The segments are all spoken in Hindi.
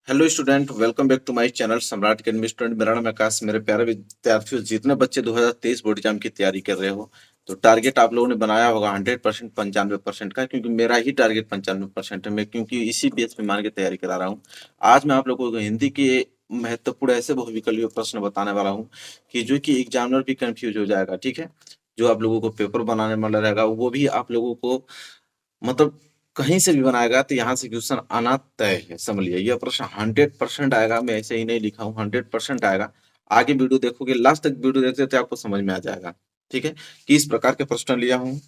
Hello student, welcome back to my channel Samrat academy student. मेरा नाम आकाश। मेरे प्यारे विद्यार्थियों, जितने बच्चे 2023 बोर्ड एग्जाम की तैयारी कर रहे हो, तो टारगेट आप लोगों ने बनाया होगा 100%, 95% का, क्योंकि मेरा ही टारगेट 95% है। मैं क्योंकि इसी बेस पे मान के तैयारी करा रहा हूँ। आज मैं आप लोगों को हिंदी के महत्वपूर्ण ऐसे बहुविकल्पीय प्रश्न बताने वाला हूँ कि जो कि एग्जामिनर भी कंफ्यूज हो जाएगा। ठीक है, जो आप लोगों को पेपर बनाने वाला रहेगा वो भी आप लोगों को मतलब कहीं से भी बनाएगा तो यहाँ से क्वेश्चन आना तय है। समझ लिया, यह प्रश्न 100% आएगा। मैं ऐसे ही नहीं लिखा हूँ, 100% आएगा। आगे वीडियो देखोगे, लास्ट तक वीडियो देखते थे, आपको समझ में आ जाएगा। ठीक है, किस प्रकार के प्रश्न लिया हूँ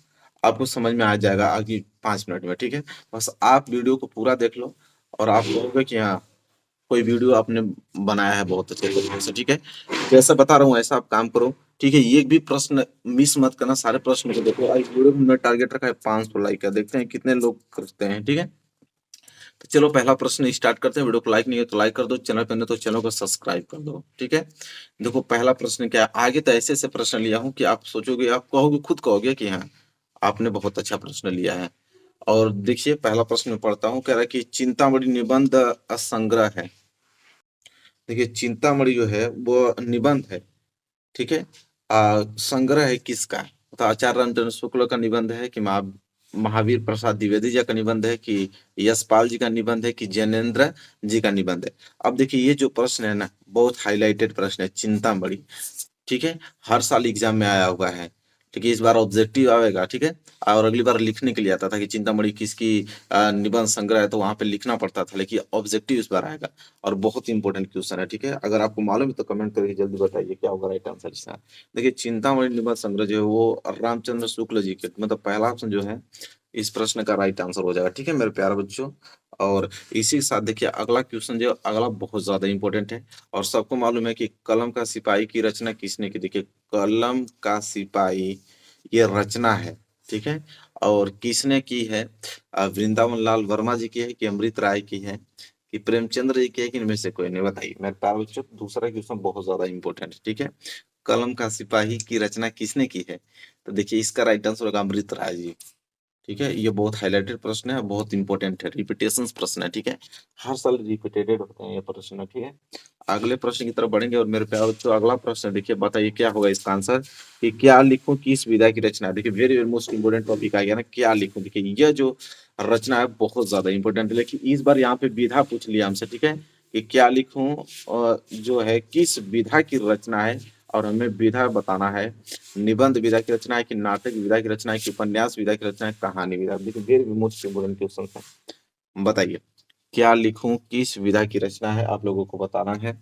आपको समझ में आ जाएगा आगे 5 मिनट में। ठीक है, बस आप वीडियो को पूरा देख लो और आप कहोगे कि हाँ, कोई वीडियो आपने बनाया है बहुत अच्छे तरीके से। ठीक है, जैसा बता रहा हूँ ऐसा आप काम करो। ठीक है, ये भी प्रश्न मिस मत करना, सारे प्रश्न को देखो। आज वीडियो में मैंने टारगेट रखा है 500 लाइक का, देखते हैं कितने लोग करते हैं। ठीक है, तो चलो पहला प्रश्न स्टार्ट करते हैं। वीडियो को लाइक नहीं है तो लाइक कर दो, चैनल पर नहीं तो चैनल को सब्सक्राइब कर दो। ठीक है, देखो पहला प्रश्न क्या है। आगे तो ऐसे ऐसे प्रश्न लिया हूँ कि आप सोचोगे, आप कहोगे, खुद कहोगे कि हाँ, आपने बहुत अच्छा प्रश्न लिया है। और देखिए पहला प्रश्न में पढ़ता हूँ, कह रहा है कि चिंतामणि निबंध संग्रह है। देखिए चिंतामणि जो है वो निबंध है। ठीक है, संग्रह है किसका, तो आचार्य रामचंद्र शुक्ल का निबंध है कि महावीर प्रसाद द्विवेदी जी का निबंध है कि यशपाल जी का निबंध है कि जैनेन्द्र जी का निबंध है। अब देखिए ये जो प्रश्न है ना, बहुत हाईलाइटेड प्रश्न है, चिंतामणि। ठीक है, हर साल एग्जाम में आया हुआ है। ठीक है, इस बार ऑब्जेक्टिव आएगा। ठीक है, और अगली बार लिखने के लिए आता था कि चिंतामणि किसकी निबंध संग्रह है, तो वहां पे लिखना पड़ता था, लेकिन ऑब्जेक्टिव इस बार आएगा और बहुत इंपॉर्टेंट क्वेश्चन है। ठीक है, अगर आपको मालूम है तो कमेंट करके जल्दी बताइए क्या होगा राइट आंसर इसका। देखिए चिंतामणि निबंध संग्रह जो है वो रामचंद्र शुक्ल जी के, मतलब पहला ऑप्शन जो है इस प्रश्न का राइट आंसर हो जाएगा। ठीक है मेरे प्यारे बच्चों, और इसी के साथ देखिए अगला क्वेश्चन जो अगला बहुत ज्यादा इंपॉर्टेंट है। और सबको मालूम है कि कलम का सिपाही की रचना किसने की। देखिए कलम का सिपाही ये रचना है। ठीक है, और किसने की है, वृंदावन लाल वर्मा जी की है कि अमृत राय की है कि प्रेमचंद्र जी की है कि इनमें से कोई नहीं। बताइए मेरे प्यारे बच्चों, दूसरा क्वेश्चन बहुत ज्यादा इंपॉर्टेंट है। ठीक है, कलम का सिपाही की रचना किसने की है, तो देखिए इसका राइट आंसर होगा अमृत राय जी। ठीक है, ये बहुत हाईलाइटेड प्रश्न है, बहुत इंपॉर्टेंट है, रिपीटेशन प्रश्न है। ठीक है, हर साल रिपीटेड होते हैं ये प्रश्न। ठीक है, अगले प्रश्न की तरफ बढ़ेंगे और मेरे प्यारे बच्चों अगला प्रश्न देखिए, बताइए क्या होगा इसका आंसर कि क्या लिखूं किस विधा की रचना है। देखिए very very most important topic आ गया ना, क्या लिखूं। देखिए यह जो रचना है बहुत ज्यादा इंपॉर्टेंट है, लेकिन इस बार यहाँ पे विधा पूछ लिया हमसे। ठीक है, कि क्या लिखूं जो है किस विधा की रचना है, और हमें विधा बताना है। निबंध विधा की रचना है कि नाटक विधा की रचना है कि उपन्यास विधा की रचना है, कहानी विधा। देखिए वेरी मोस्ट इंपोर्टेंट क्वेश्चन है। बताइए क्या लिखूं किस विधा की रचना है, आप लोगों को बताना है।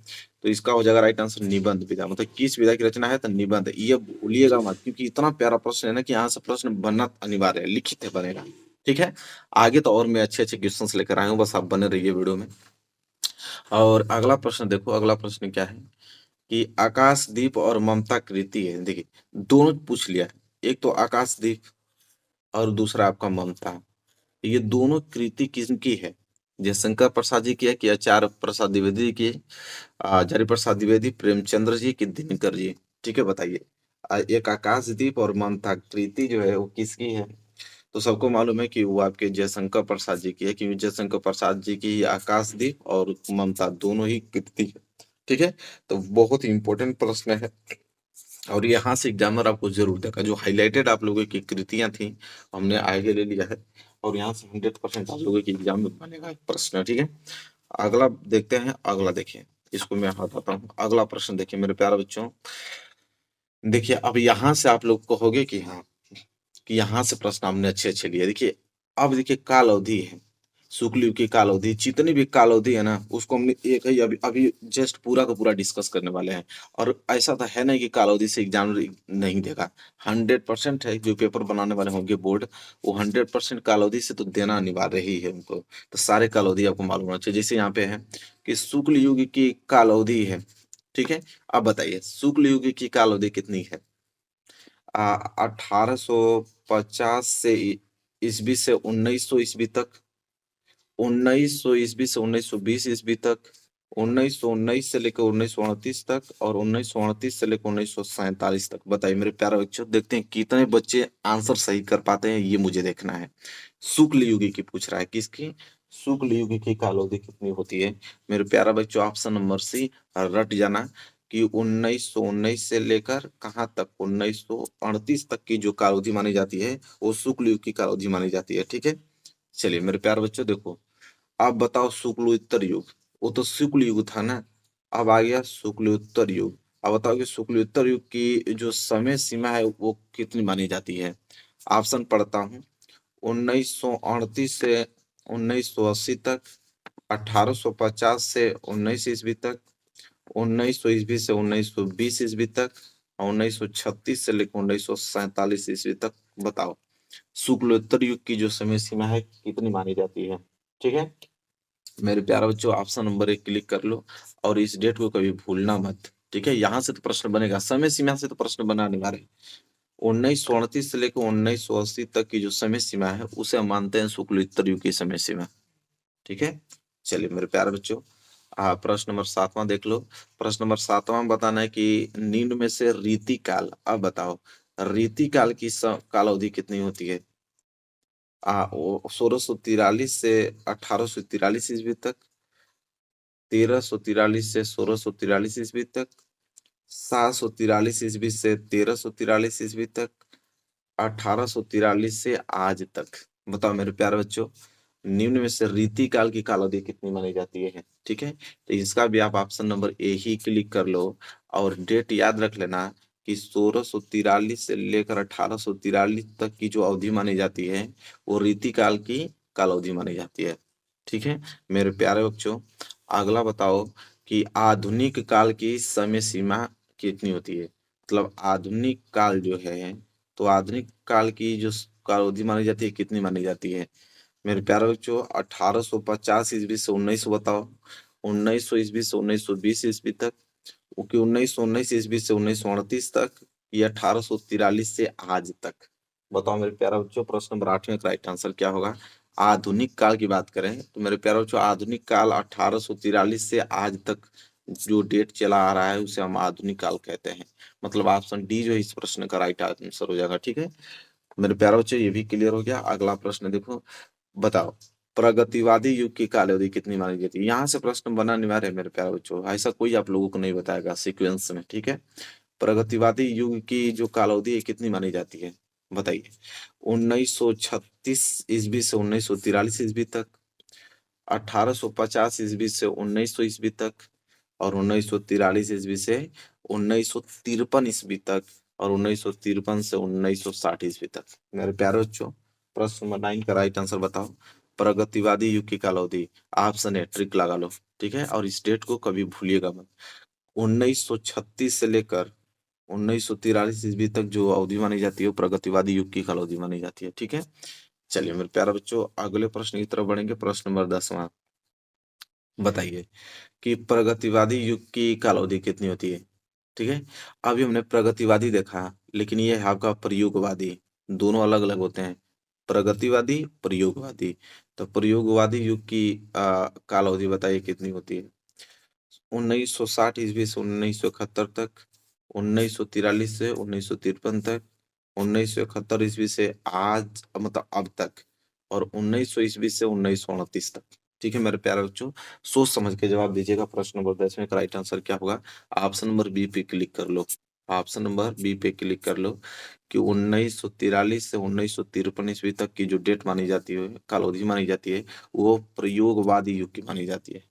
तो इसका हो जाएगा राइट आंसर निबंध विधा। मतलब किस विधा की रचना है तो निबंध। ये भूलिएगा मत, क्योंकि इतना प्यारा प्रश्न है ना कि यहाँ से प्रश्न बनना अनिवार्य है, लिखित है बनेगा। ठीक है, आगे तो और मैं अच्छे अच्छे क्वेश्चंस लेकर आया हूँ, बस आप बने रहिए वीडियो में। और अगला प्रश्न देखो, अगला प्रश्न क्या है कि आकाशदीप और ममता कृति है। देखिए दोनों पूछ लिया है, एक तो आकाशदीप और दूसरा आपका ममता। ये दोनों कृति किसकी है, जयशंकर प्रसाद जी की है कि आचार्य प्रसाद द्विवेदी जी की है, आचार्य प्रसाद द्विवेदी, प्रेमचंद्र जी की दिनकर जी। ठीक है, बताइए एक आकाशदीप और ममता कृति जो है वो किसकी है, तो सबको मालूम है कि वो आपके जयशंकर प्रसाद जी की है, क्योंकि जयशंकर प्रसाद जी की आकाशदीप और ममता दोनों ही कृति है। ठीक है, तो बहुत ही इंपॉर्टेंट प्रश्न है और यहाँ से एग्जामिनर आपको जरूर देगा। जो हाईलाइटेड आप लोगों की कृतियां थी हमने आगे ले लिया है, और यहाँ से 100% आप लोगों की एग्जाम में बनेगा प्रश्न। ठीक है, अगला देखते हैं। अगला देखिए, इसको मैं हटाता हूँ। अगला प्रश्न देखिए मेरे प्यारे बच्चों, देखिए अब यहाँ से आप लोग कहोगे कि हाँ, कि यहाँ से प्रश्न हमने अच्छे अच्छे लिए। देखिए अब देखिए काल अवधि है, शुक्ल युग की काल अवधि, जितनी भी काल अवधि है ना उसको हमने एक ही अभी अभी जस्ट पूरा का पूरा डिस्कस करने वाले हैं। और ऐसा तो है नहीं कि काल अवधि से एग्जाम नहीं देगा, 100% है। जो पेपर बनाने वाले होंगे बोर्ड, वो 100% काल अवधि से तो देना अनिवार्य ही है उनको। तो सारे काल अवधि आपको मालूम होना चाहिए। जैसे यहाँ पे है कि शुक्ल युग की काल अवधि है। ठीक है, अब बताइए शुक्ल युग की काल अवधि कितनी है। 1850 से ईस्वी से 1900 ईस्वी तक, 1900 ईस्वी से 1920 ईस्वी तक, 1919 से लेकर 1938 तक, और 1938 से लेकर 1947 तक। बताइए मेरे प्यारे बच्चों, देखते हैं कितने बच्चे आंसर सही कर पाते हैं, ये मुझे देखना है। शुक्ल युग की पूछ रहा है, किसकी, शुक्ल युग की काल अवधि कितनी होती है? मेरे प्यारा बच्चों, ऑप्शन नंबर सी रट जाना कि 1919 से लेकर कहाँ तक, 1938 तक की जो काल अवधि मानी जाती है वो शुक्ल युग की काल अवधि मानी जाती है। ठीक है, चलिए मेरे प्यारे बच्चों देखो, आप बताओ शुक्लोत्तर युग, वो तो शुक्ल युग था ना, अब आ गया शुक्लोत्तर युग। अब बताओ कि शुक्लोत्तर युग की जो समय सीमा है वो कितनी मानी जाती है? ऑप्शन पढ़ता हूँ। 1938 से 1980 तक, 1850 से 19 ईस्वी तक, 1900 ईस्वी से 1920 ईस्वी तक, और 1936 से लेकर 1947 ईस्वी तक। बताओ शुक्लोत्तर युग की जो समय सीमा है कितनी मानी जाती है? ठीक है मेरे प्यारे बच्चों, ऑप्शन नंबर 1 क्लिक कर लो और इस डेट को कभी भूलना मत। ठीक है, यहाँ से तो प्रश्न बनेगा, समय सीमा से तो प्रश्न बना अनिवार्य। 1938 से लेकर 1980 तक की जो समय सीमा है उसे हम मानते हैं शुक्लोत्तर युग की समय सीमा। ठीक है, चलिए मेरे प्यारे बच्चों, प्रश्न नंबर 7वां देख लो। प्रश्न नंबर 7वां बताना है कि निम्न में से रीति काल, अब बताओ रीति काल की काल अवधि कितनी होती है? 1643 से 1843 ईस्वी तक, 1343 से 1643 ईस्वी तक, 743 ईस्वी से 1343 ईस्वी तक, 1843 से आज तक। बताओ मेरे प्यारे बच्चों, निम्न में से रीति काल की काल अवधि कितनी मानी जाती है? ठीक है, तो इसका भी आप option number A he click कर लो और डेट याद रख लेना कि 1643 से लेकर 1843 तक की जो अवधि मानी जाती है वो रीति काल की काल अवधि मानी जाती है। ठीक है मेरे प्यारे बच्चों, अगला बताओ कि आधुनिक काल की समय सीमा कितनी होती है? मतलब आधुनिक काल जो है, तो आधुनिक काल की जो काल अवधि मानी जाती है कितनी मानी जाती है? मेरे प्यारे बच्चों, 1850 ईस्वी से 1900 बताओ, 1900 ईस्वी से 1920 ईस्वी तक, क्योंकि 1919 ईस्वी से 1938 तक, या 1843 से आज तक। बताओ मेरे प्यारे बच्चों, प्रश्न नंबर 8 में राइट आंसर क्या होगा? आधुनिक काल की बात करें तो मेरे प्यारे बच्चों, आधुनिक काल 1843 से आज तक जो डेट चला आ रहा है उसे हम आधुनिक काल कहते हैं। मतलब ऑप्शन डी जो है इस प्रश्न का राइट आंसर हो जाएगा। ठीक है मेरे प्यारे बच्चों, ये भी क्लियर हो गया। अगला प्रश्न देखो, बताओ प्रगतिवादी युग की काल अवधि कितनी मानी जाती है? यहाँ से प्रश्न बना अनिवार्य है मेरे प्यारे बच्चों, ऐसा कोई आप लोगों को नहीं बताएगा सीक्वेंस में। ठीक है, प्रगतिवादी युग की जो काल अवधि है कितनी मानी जाती है? बताइए। 1936 ईस्वी से 1943 ईस्वी तक, 1850 ईस्वी से 1900 ईस्वी तक, और 1943 ईस्वी से 1953 ईस्वी तक, और 1953 से 1960 ईस्वी तक। मेरे प्यारे बच्चों, प्रश्न नंबर 9 का राइट आंसर बताओ। प्रगतिवादी युग की काल अवधि, ऑप्शन है ट्रिक लगा लो। ठीक है, और इस डेट को कभी भूलिएगा मत। 1936 से लेकर 1943 ईस्वी तक जो अवधि मानी जाती है वो प्रगतिवादी युग की काल अवधि मानी जाती है। ठीक है, चलिए मेरे प्यारे बच्चों, अगले प्रश्न की तरफ बढ़ेंगे। प्रश्न नंबर 10वां बताइए कि प्रगतिवादी युग की काल अवधि कितनी होती है? ठीक है, अभी हमने प्रगतिवादी देखा, लेकिन ये है आपका प्रयोगवादी। दोनों अलग अलग होते हैं, प्रगतिवादी प्रयोगवादी। तो प्रयोगवादी युग की काल अवधि बताइए कितनी होती है? 1960 ईस्वी से 1971 तक, 1943 से 1953 तक, 1971 ईस्वी से आज मतलब अब तक, और 1900 ईस्वी से 1929 तक। ठीक है मेरे प्यारे बच्चों, सोच समझ के जवाब दीजिएगा। प्रश्न नंबर 10 में का राइट आंसर क्या होगा? ऑप्शन नंबर बी पे क्लिक कर लो। ऑप्शन नंबर बी पे क्लिक कर लो कि 1943 से 1953 ईस्वी तक की जो डेट मानी जाती है, काल अवधि मानी जाती है, वो प्रयोगवादी युग की मानी जाती है।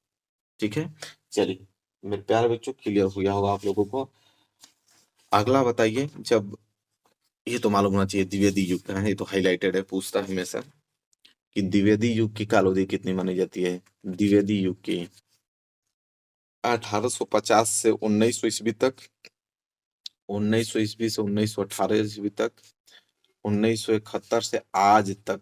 ठीक है, चलिए मेरे प्यारे बच्चों, क्लियर हो गया होगा आप लोगों को। अगला बताइए, जब ये तो मालूम होना चाहिए द्विवेदी युग का है, ये तो हाईलाइटेड है, पूछता है हमेशा कि द्विवेदी युग की काल अवधि कितनी मानी जाती है? द्विवेदी युग की 1850 से 1900 ईस्वी तक, 1900 ईस्वी से 1918 ईस्वी तक, 1971 से आज तक,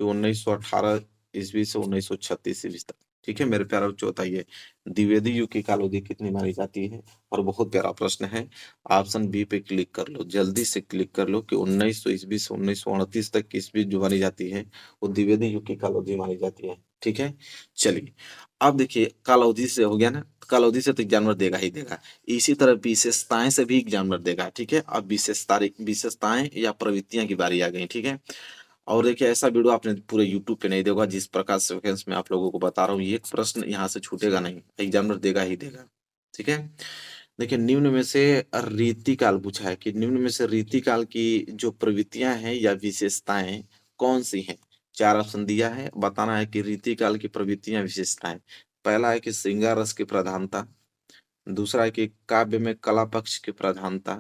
कि 1918 ईस्वी से 1936 ईस्वी तक। ठीक है मेरे प्यारे बच्चों, बताइए द्विवेदी युग की काल अवधि कितनी मानी जाती है? और बहुत प्यारा प्रश्न है, ऑप्शन बी पे क्लिक कर लो, जल्दी से क्लिक कर लो कि 1900 ईस्वी से 1938 तक की ईस्वी जो मानी जाती है वो द्विवेदी युग की काल अवधि मानी जाती है। ठीक है, चलिए अब देखिए, काल अवधि से हो गया ना, काल अवधि से तो एग्जामिनर देगा ही देगा, इसी तरह विशेषताएं से भी एग्जामिनर देगा। ठीक है, अब विशेषताएं या प्रवृत्तियां की बारी आ गई। ठीक है, और देखिए ऐसा वीडियो आपने पूरे यूट्यूब पे नहीं देखा जिस प्रकार से सेकेंड्स में आप लोगों को बता रहा हूँ, ये एक प्रश्न यहाँ से छूटेगा नहीं, एग्जामिनर देगा ही देगा। ठीक है, देखिए निम्न में से रीतिकाल पूछा है कि निम्न में से रीतिकाल की जो प्रवृत्तियां हैं या विशेषताएं कौन सी हैं। चार ऑप्शन दिया है, बताना है कि रीतिकाल की प्रवृत्तियां विशेषताएं। पहला है कि श्रृंगार रस की प्रधानता, दूसरा है कि काव्य में कला पक्ष की प्रधानता,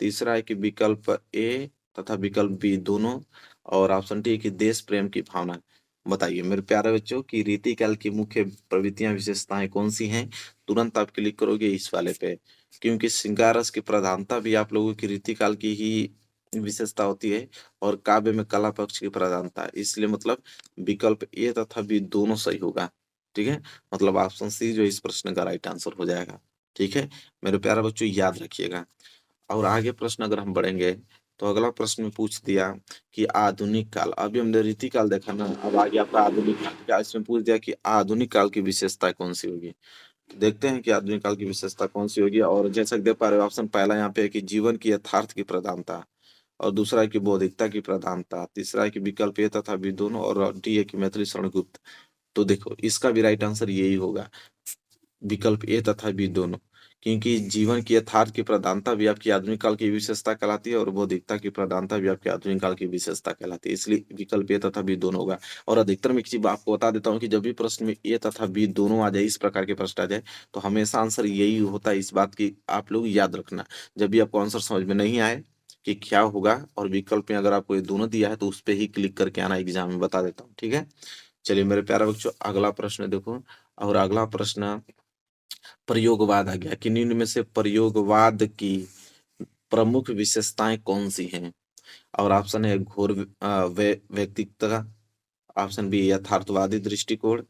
तीसरा है कि विकल्प ए तथा विकल्प बी दोनों, और ऑप्शन डी है कि देश प्रेम की भावना। बताइए मेरे प्यारे बच्चों की रीतिकाल की मुख्य प्रवृत्तियां विशेषताएं कौन सी हैं। तुरंत आप क्लिक करोगे इस वाले पे, क्योंकि श्रृंगार रस की प्रधानता भी आप लोगों की रीतिकाल की ही विशेषता होती है, और काव्य में कला पक्ष की प्रधानता, इसलिए मतलब विकल्प ए तथा बी दोनों सही होगा। ठीक है, मतलब ऑप्शन सी जो इस प्रश्न का राइट आंसर हो जाएगा। ठीक है मेरे प्यारे बच्चों, याद रखिएगा। और आगे प्रश्न अगर हम बढ़ेंगे तो अगला प्रश्न में पूछ दिया कि आधुनिक काल, अभी हमने रीति काल देखा ना, अब आगे आपका आधुनिक काल, क्या इसमें पूछ दिया कि आधुनिक काल की विशेषता कौन सी होगी। तो देखते हैं कि आधुनिक काल की विशेषता कौन सी होगी। और जैसा कि देख पा रहे हो ऑप्शन पहला यहाँ पे है कि जीवन की यथार्थ की प्रधानता, और दूसरा है कि बौद्धिकता की प्रधानता, तीसरा है कि विकल्प ए तथा बी दोनों, और डी है कि मैथिली शरण गुप्त। तो देखो इसका भी राइट आंसर यही होगा, विकल्प ए तथा बी दोनों, क्योंकि जीवन की यथार्थ की प्रधानता भी आपकी आधुनिक काल की विशेषता कहलाती है, और बौद्धिकता की प्रधानता भी आपकी आधुनिक काल की विशेषता कहलाती है, इसलिए विकल्प ए तथा बी दोनों होगा। और अधिकतर मैं किसी आपको बता देता हूँ कि जब भी प्रश्न में ए तथा बी दोनों आ जाए, इस प्रकार के प्रश्न आ जाए, तो हमेशा आंसर यही होता है। इस बात की आप लोग याद रखना, जब भी आपको आंसर समझ में नहीं आए कि क्या होगा, और विकल्प में अगर आपको ये दोनों दिया है तो उस पर ही क्लिक करके आना, एग्जाम में बता देता हूँ। ठीक है, चलिए मेरे प्यारे बच्चों अगला प्रश्न देखो। और अगला प्रश्न प्रयोगवाद आ गया कि निम्न में से प्रयोगवाद की प्रमुख विशेषताएं कौन सी हैं। और ऑप्शन है घोर व्यक्तित्व, ऑप्शन बी यथार्थवादी दृष्टिकोण,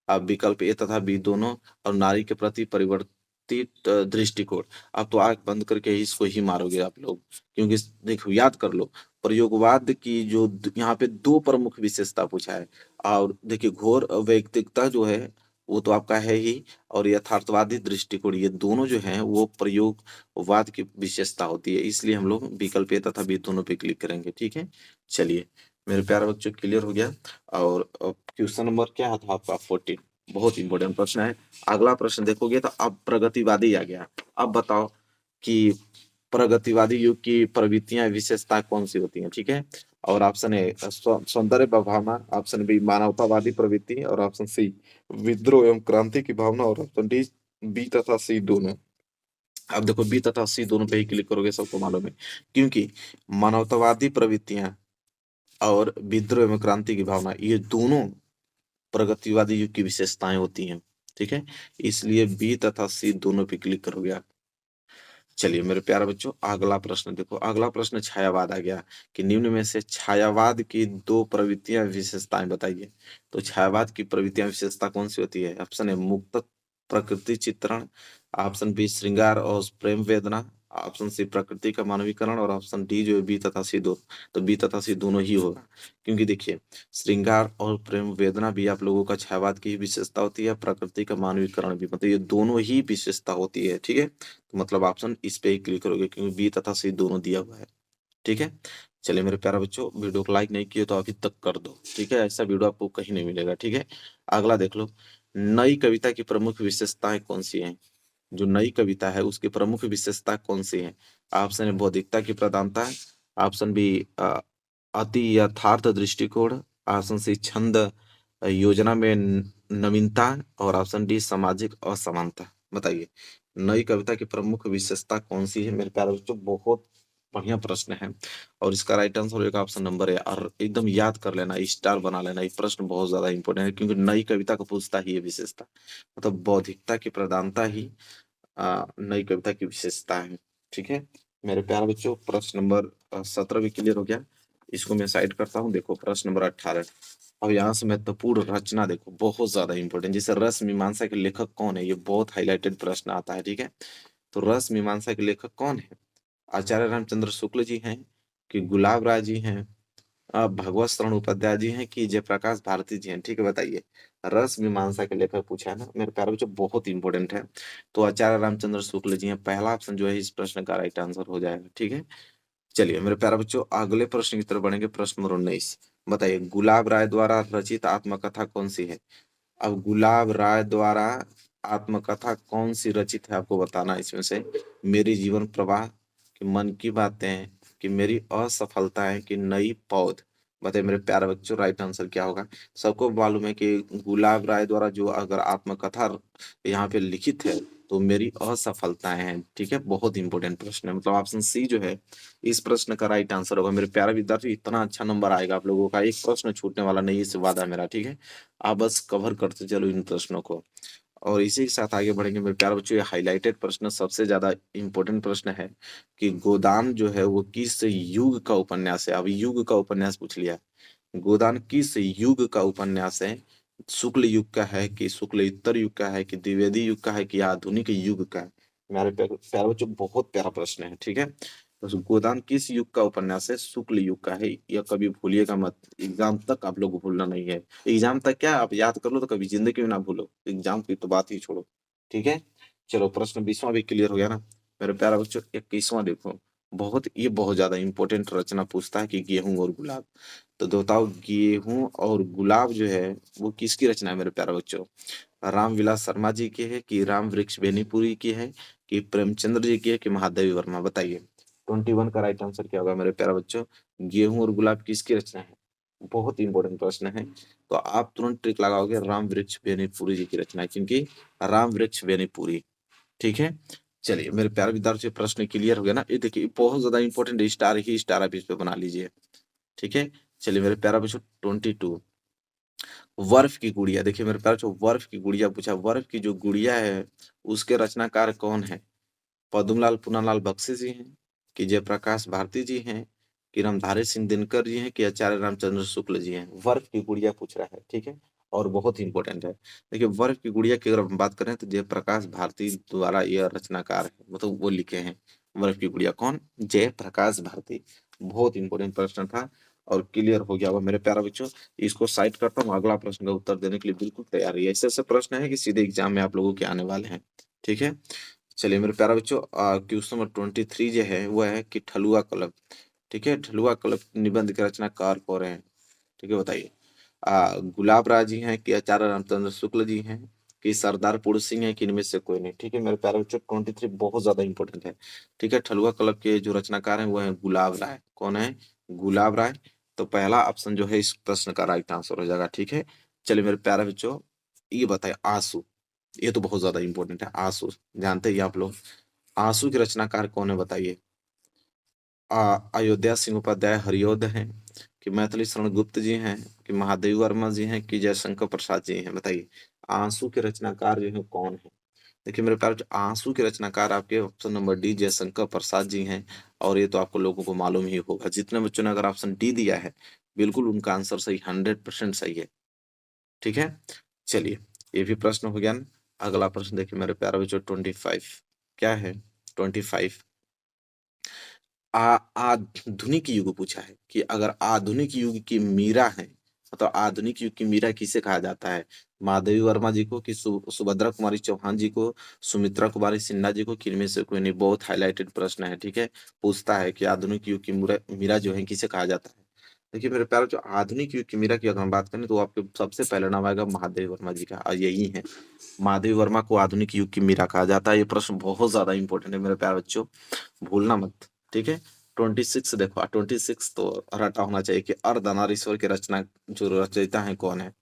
अब विकल्प ए तथा बी दोनों, और नारी के प्रति परिवर्तित दृष्टिकोण। अब तो आंख बंद करके ही इसको ही मारोगे आप लोग, क्योंकि देखो याद कर लो, प्रयोगवाद की जो यहाँ पे दो प्रमुख विशेषता पूछा है। और देखिए घोर व्यक्तिकता जो है वो तो आपका है ही, और यथार्थवादी दृष्टिकोण, ये दोनों जो हैं वो प्रयोगवाद की विशेषता होती है, इसलिए हम लोग विकल्प ए तथा बी दोनों पे क्लिक करेंगे। ठीक है, चलिए मेरे प्यारे बच्चों क्लियर हो गया। और क्वेश्चन नंबर क्या था आपका 14, बहुत इंपॉर्टेंट प्रश्न है। अगला प्रश्न देखोगे तो अब प्रगतिवादी आ गया। अब बताओ कि प्रगतिवादी युग की प्रवृत्तियां विशेषता कौन सी होती हैं। ठीक है, और ऑप्शन ए सौंदर्य भावना, ऑप्शन बी मानवतावादी प्रवृत्ति, और ऑप्शन सी विद्रोह एवं क्रांति की भावना, और ऑप्शन डी बी तथा सी दोनों। अब देखो बी तथा सी दोनों पे ही क्लिक करोगे, सबको मालूम है, क्योंकि मानवतावादी प्रवृत्तियां और विद्रोह एवं क्रांति की भावना ये दोनों प्रगतिवादी युग की विशेषताएं होती हैं। ठीक है, इसलिए बी तथा सी दोनों पे क्लिक करोगे आप। चलिए मेरे प्यारे बच्चों अगला प्रश्न देखो। अगला प्रश्न छायावाद आ गया कि निम्न में से छायावाद की दो प्रवृत्तियां विशेषताएं बताइए। तो छायावाद की प्रवृत्तियां विशेषता कौन सी होती है। ऑप्शन है मुक्त प्रकृति चित्रण, ऑप्शन बी श्रृंगार और प्रेम वेदना, ऑप्शन सी प्रकृति का मानवीकरण, और ऑप्शन डी जो है बी तथा सी दो। तो बी तथा सी दोनों ही होगा, क्योंकि देखिए श्रृंगार और प्रेम वेदना भी आप लोगों का छायावाद की विशेषता होती है, प्रकृति का मानवीकरण भी, मतलब ये दोनों ही विशेषता होती है। ठीक है, तो मतलब ऑप्शन इस पे ही क्लिक करोगे, क्योंकि बी तथा सी दोनों दिया हुआ है। ठीक है, चलिए मेरे प्यारे बच्चों वीडियो को लाइक नहीं किए तो अभी तक कर दो। ठीक है, ऐसा वीडियो आपको कहीं नहीं मिलेगा। ठीक है, अगला देख लो, नई कविता की प्रमुख विशेषताएं कौन सी हैं। जो नई कविता है उसकी प्रमुख विशेषता कौन सी है। ऑप्शन है बौद्धिकता की प्रधानता, ऑप्शन बी अति यथार्थ दृष्टिकोण, ऑप्शन सी छंद योजना में नवीनता, और ऑप्शन डी सामाजिक असमानता। बताइए नई कविता की प्रमुख विशेषता कौन सी है। मेरे प्यारे बच्चों बहुत बढ़िया प्रश्न है, और इसका राइट आंसर होगा ऑप्शन नंबर है। और एकदम याद कर लेना, स्टार बना लेना, ये प्रश्न बहुत ज्यादा इंपॉर्टेंट है, क्योंकि नई कविता को पूछता ही ये विशेषता, मतलब बौद्धिकता की प्रधानता ही नई कविता की विशेषता है। ठीक है मेरे प्यारे बच्चों, प्रश्न नंबर 17 भी क्लियर हो गया, इसको मैं साइड करता हूँ। देखो प्रश्न नंबर 18, अब यहाँ से महत्वपूर्ण रचना देखो, बहुत ज्यादा इंपॉर्टेंट, जैसे रस मीमांसा के लेखक कौन है, ये बहुत हाईलाइटेड प्रश्न आता है। ठीक है, तो रस मीमांसा के लेखक कौन है। आचार्य रामचंद्र शुक्ल जी हैं, कि गुलाब राय जी हैं, भगवत शरण उपाध्याय जी हैं, कि जयप्रकाश भारती जी हैं। ठीक है, बताइए रस मीमांसा के लेखक पूछा है ना मेरे प्यारे बच्चों, बहुत इंपॉर्टेंट है। तो आचार्य रामचंद्र शुक्ल जी हैं, पहला ऑप्शन जो है इस प्रश्न का राइट आंसर हो जाएगा। ठीक है, चलिए मेरे प्यारे बच्चों, अगले प्रश्न की तरफ बढ़ेंगे। प्रश्न नंबर 19, बताइए गुलाब राय द्वारा रचित आत्मकथा कौन सी है। अब गुलाब राय द्वारा आत्मकथा कौन सी रचित है, आपको बताना है इसमें से। मेरी जीवन प्रवाह, कि मन की बातें, कि मेरी असफलताएं, कि नई पौध। बताइए मेरे प्यारे बच्चों, राइट आंसर क्या होगा। सबको मालूम है कि गुलाब राय द्वारा जो अगर आत्मकथा यहाँ पे लिखित है तो मेरी असफलताएं हैं। ठीक है, बहुत इंपॉर्टेंट प्रश्न है, मतलब ऑप्शन सी जो है इस प्रश्न का राइट आंसर होगा। मेरे प्यारे विद्यार्थी, इतना अच्छा नंबर आएगा आप लोगों का, एक प्रश्न छूटने वाला नहीं, इससे वादा है मेरा। ठीक है, आप बस कवर करते चलो इन प्रश्नों को, और इसी के साथ आगे बढ़ेंगे। मेरे प्यारे बच्चों, ये हाईलाइटेड प्रश्न सबसे ज्यादा इंपॉर्टेंट प्रश्न है कि गोदान जो है वो किस युग का उपन्यास है। अब युग का उपन्यास पूछ लिया, गोदान किस युग का उपन्यास है। शुक्ल युग का है, कि शुक्ल युग का है, कि द्विवेदी युग का है, कि आधुनिक युग का है। मेरे प्यारे बच्चों, बहुत प्यारा प्रश्न है। ठीक है, तो गोदान किस युग का उपन्यास है, शुक्ल युग का है। यह कभी भूलिएगा मत, एग्जाम तक आप लोग को भूलना नहीं है। एग्जाम तक क्या, आप याद कर लो तो कभी जिंदगी में ना भूलो, एग्जाम की तो बात ही छोड़ो। ठीक है, चलो प्रश्न 20वां भी क्लियर हो गया ना। मेरे प्यारा बच्चों, 21वां देखो, बहुत ज्यादा इंपॉर्टेंट रचना पूछता है कि गेहूं और गुलाब। तो बताओ, गेहूं और गुलाब जो है वो किसकी रचना है मेरे प्यारे बच्चों। रामविलास शर्मा जी की है, कि राम वृक्ष बेनीपुरी की है, कि प्रेमचंद्र जी की है, कि महादेवी वर्मा। बताइए 21 का राइट आंसर क्या होगा मेरे प्यारे बच्चों। गेहूं और गुलाब किसकी रचना है, बहुत इंपॉर्टेंट प्रश्न है। तो आप तुरंत ट्रिक लगाओगे, राम वृक्ष बेनीपुरी जी की रचना है, क्योंकि राम वृक्ष बेनीपुरी। ठीक है, चलिए मेरे प्यारे विद्यार्थी, प्रश्न क्लियर हो गया ना। ये देखिए बहुत ज्यादा इंपॉर्टेंट, स्टार ही स्टार आप इस पे बना लीजिए। ठीक है, चलिए मेरे प्यारा बच्चों, 22, वर्फ की गुड़िया। देखिए मेरे प्यारे बच्चों, वर्फ की गुड़िया पूछा। वर्फ की जो गुड़िया है उसके रचनाकार कौन है। पद्मलाल पुन्नालाल बख्शी जी हैं, कि जयप्रकाश भारती जी हैं, कि रामधारी सिंह दिनकर जी हैं, कि आचार्य रामचंद्र शुक्ल जी हैं। वर्फ की गुड़िया पूछ रहा है। ठीक है, और बहुत इंपॉर्टेंट है। देखिए वर्फ की गुड़िया की अगर हम बात करें तो जयप्रकाश भारती द्वारा यह रचनाकार है, मतलब वो लिखे हैं। वर्फ की गुड़िया कौन, जयप्रकाश भारती। बहुत इंपॉर्टेंट प्रश्न था और क्लियर हो गया होगा मेरे प्यारा बच्चों। इसको साइड करता हूँ, अगला प्रश्न का उत्तर देने के लिए बिल्कुल तैयार है। ऐसे ऐसे प्रश्न है कि सीधे एग्जाम में आप लोगों के आने वाले हैं। ठीक है, चलिए मेरे प्यारा बच्चों, क्वेश्चन नंबर 23 जो है वो है कि ठलुआ कलब। ठीक है, ठलुआ कलब निबंध के रचनाकार कौन है। ठीक है, बताइए। गुलाब राय जी हैं, कि आचार्य रामचंद्र शुक्ल जी हैं, कि सरदार पुरुष सिंह है, कि इनमें से कोई नहीं। ठीक है मेरे प्यारे बच्चों, 23 बहुत ज्यादा इंपॉर्टेंट है। ठीक है, ठलुआ कलब के जो रचनाकार हैं वो है गुलाब राय। कौन है, गुलाब राय। तो पहला ऑप्शन जो है इस प्रश्न का राइट आंसर हो जाएगा। ठीक है, चलिए मेरे प्यारे बच्चों, ये बताए आंसू, ये तो बहुत ज्यादा इंपॉर्टेंट है। आंसू जानते ही आप लोग, आंसू के रचनाकार कौन है बताइए। अयोध्या सिंह उपाध्याय हरिओद हैं, कि मैथिली शरण गुप्त जी हैं, कि महादेव वर्मा जी हैं, कि जयशंकर प्रसाद जी हैं। बताइए आंसू के रचनाकार जो है कौन है। देखिए मेरे प्यारे, आंसू के रचनाकार आपके option number D Jaishankar Prasad ji हैं। और ये तो आपको लोगों को मालूम ही होगा, जितने बच्चों ने अगर ऑप्शन डी दिया है बिल्कुल उनका आंसर सही, 100% सही है। ठीक है, चलिए ये भी प्रश्न हो गया ना। अगला प्रश्न देखिए मेरे प्यारे बच्चों, 25 क्या है। 25 आधुनिक युग पूछा है, कि अगर आधुनिक युग की मीरा है, मतलब आधुनिक युग की मीरा किसे कहा जाता है। महादेवी वर्मा जी को, कि सुभद्रा कुमारी चौहान जी को, सुमित्रा कुमारी सिन्हा जी को, कि इनमें से कोई नहीं। बहुत हाईलाइटेड प्रश्न है। ठीक है, पूछता है कि आधुनिक युग की मीरा जो है किसे कहा जाता है। देखिए मेरे प्यारे, जो आधुनिक युग की मीरा की अगर हम बात करें तो आपके सबसे पहले नाम आएगा महादेवी वर्मा जी का, और यही है। महादेवी वर्मा को आधुनिक युग की मीरा कहा जाता है। ये प्रश्न बहुत ज्यादा इंपॉर्टेंट है मेरे प्यारे बच्चों, भूलना मत। ठीक है, 26 देखो, 26 तो रटा होना चाहिए, कि अर्धनारीश्वर के रचना जो रचयिता है कौन है।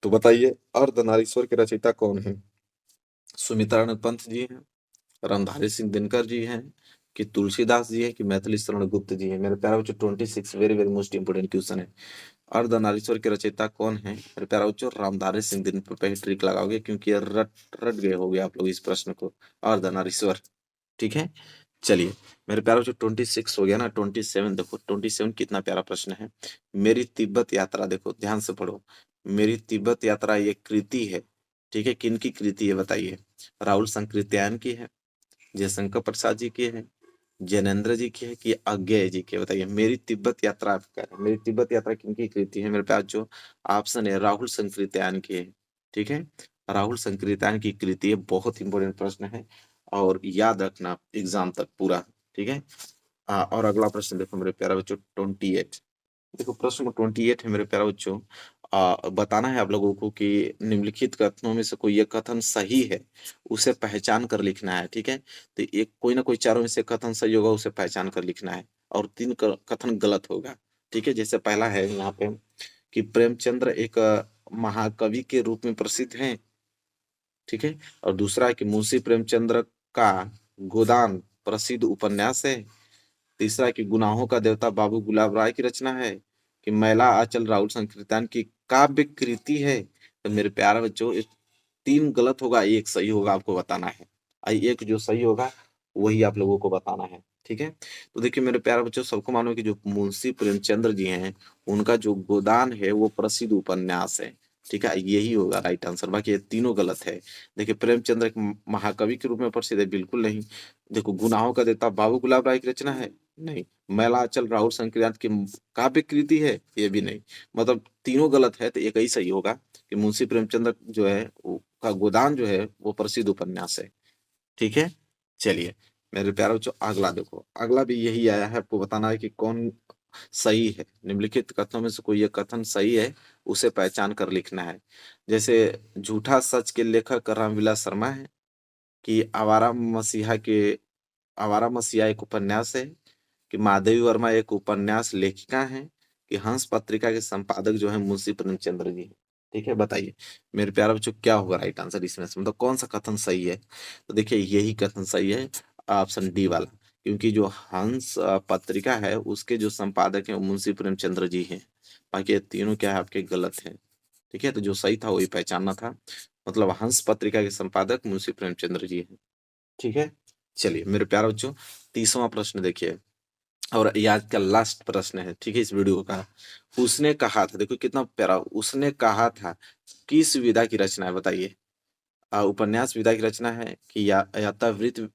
तो बताइए अर्धनारीश्वर के रचयिता कौन है। सुमित्रानंद पंत जी हैं, रामधारी सिंह दिनकर जी हैं, कि तुलसीदास जी हैं, कि मैथिली शरण गुप्त जी हैं। मेरे प्यारे बच्चों 26 very very most important question है। अर्धनारीश्वर के रचयिता कौन है मेरे प्यारे बच्चों, रामधारी सिंह दिनकर पे ही ट्रिक लगाओगे, क्योंकि ये रट रट गए होगे आप लोग इस प्रश्न को, अर्धनारीश्वर। ठीक है, चलिए मेरे प्यारे बच्चों 26 हो गया ना। 27 देखो, 27 कितना प्यारा प्रश्न है। मेरी तिब्बत यात्रा, देखो ध्यान से पढ़ो। मेरी तिब्बत यात्रा ये कृति है। ठीक है, किनकी कृति है बताइए। राहुल संकृत्यायन की है, जयशंकर प्रसाद जी की है, जैनेन्द्र जी की है, कि अज्ञेय जी की है। बताइए मेरी तिब्बत यात्रा आपका है, मेरी तिब्बत यात्रा किनकी कृति है मेरे प्यारे बच्चों। ऑप्शन है राहुल संकृत्यायन की है। ठीक है, राहुल संकृत्यायन की कृति है। बहुत इंपॉर्टेंट प्रश्न है और याद रखना एग्जाम तक पूरा। ठीक है, और अगला प्रश्न देखो मेरे प्यारे बच्चों 28। देखो प्रश्न 28 है मेरे प्यारे बच्चों। बताना है आप लोगों को कि निम्नलिखित कथनों में से कोई एक कथन सही है, उसे पहचान कर लिखना है, ठीक है। तो एक कोई ना कोई चारों में से कथन सही होगा, उसे पहचान कर लिखना है, और 3 कथन गलत होगा, ठीक है। जैसे पहला है यहाँ पे कि प्रेमचंद्र एक महाकवि के रूप में प्रसिद्ध हैं, ठीक है। और दूसरा है कि मुंशी प्रेमचंद्र का गोदान प्रसिद्ध उपन्यास है। तीसरा है कि गुनाहों का देवता बाबू गुलाब राय की रचना है, कि मैला आंचल राहुल संकीर्तन की काव्य कृति है। तो मेरे प्यारे बच्चों, इस 3 गलत होगा, 1 सही होगा, आपको बताना है। एक जो सही होगा वही आप लोगों को बताना है, ठीक है। तो देखिए मेरे प्यारे बच्चों, सबको मालूम है कि जो मुंशी प्रेमचंद्र जी हैं, उनका जो गोदान है वो प्रसिद्ध उपन्यास है, ठीक है। यही होगा राइट आंसर, बाकी ये तीनों गलत है। देखिए प्रेमचंद्र एक महाकवि के रूप में प्रसिद्ध है, बिल्कुल नहीं। देखो गुनाहों का देवता बाबू गुलाब राय की रचना है, नहीं। मैलाचल राहुल संक्रांत की काव्य कृति है, ये भी नहीं। मतलब तीनों गलत है, तो एक ही सही होगा कि मुंशी प्रेमचंद्र जो है का गोदान जो है वो प्रसिद्ध उपन्यास है, ठीक है। चलिए मेरे प्यारे बच्चों, अगला देखो, अगला भी यही आया है, आपको बताना है कि कौन सही है। निम्नलिखित कथनों में से कोई एक कथन सही है, उसे पहचान कर लिखना है। जैसे झूठा सच के लेखक रामविलास शर्मा है, कि आवारा मसीहा एक उपन्यास है, कि माधवी वर्मा एक उपन्यास लेखिका है, कि हंस पत्रिका के संपादक जो है मुंशी प्रेमचंद्र जी हैं। ठीक है, बताइए मेरे प्यारे बच्चों क्या होगा राइट आंसर इसमें से, मतलब कौन सा कथन सही है। तो देखिए यही कथन सही है, ऑप्शन डी वाला, क्योंकि जो हंस पत्रिका है उसके जो संपादक हैं वो मुंशी प्रेमचंद्र जी हैं। बाकी ये तीनों क्या है आपके गलत है, ठीक है। तो जो सही था वही पहचानना था, मतलब हंस पत्रिका के संपादक मुंशी प्रेमचंद्र जी हैं, ठीक है। चलिए मेरे प्यारे बच्चों, 30वां प्रश्न देखिए, और ये आज का लास्ट प्रश्न है, ठीक है, इस वीडियो का। उसने कहा था, देखो कितना प्यारा, उसने कहा था किस विधा की रचना है, बताइए। उपन्यास विधा की रचना है, कि या यथावृत्त,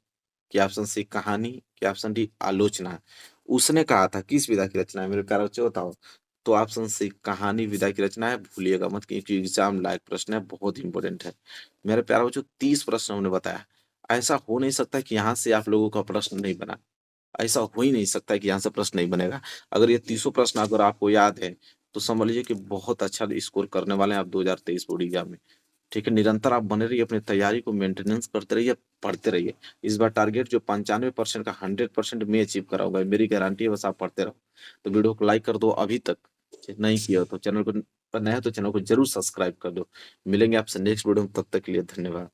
कि ऑप्शन सी कहानी, कि ऑप्शन डी आलोचना। उसने कहा था किस विधा की रचना है मेरे प्यारे बच्चों, बताओ। तो ऑप्शन सी कहानी विधा की रचना है, भूलिएगा मत, क्योंकि एग्जाम लायक प्रश्न है, बहुत इंपॉर्टेंट है। मेरे प्यारे बच्चों 30 प्रश्न हमने बताया। ऐसा हो नहीं सकता कि यहाँ से आप लोगों का प्रश्न नहीं बना, ऐसा हो ही नहीं सकता कि यहाँ से प्रश्न नहीं बनेगा। अगर ये 30 प्रश्न अगर आपको याद है, तो समझ लीजिए कि बहुत अच्छा स्कोर करने वाले हैं आप 2023 बोर्ड एग्जाम में, ठीक है। निरंतर आप बने रहिए, अपनी तैयारी को मेंटेनेंस करते रहिए, पढ़ते रहिए। इस बार टारगेट जो 95% का 100% में अचीव कराऊंगा, मेरी गारंटी है, बस आप पढ़ते रहो। तो वीडियो को लाइक कर दो अभी तक, नहीं किया हो तो चैनल को, पर नया है तो चैनल को जरूर सब्सक्राइब कर दो। मिलेंगे आपसे नेक्स्ट वीडियो में, तब तक के लिए धन्यवाद।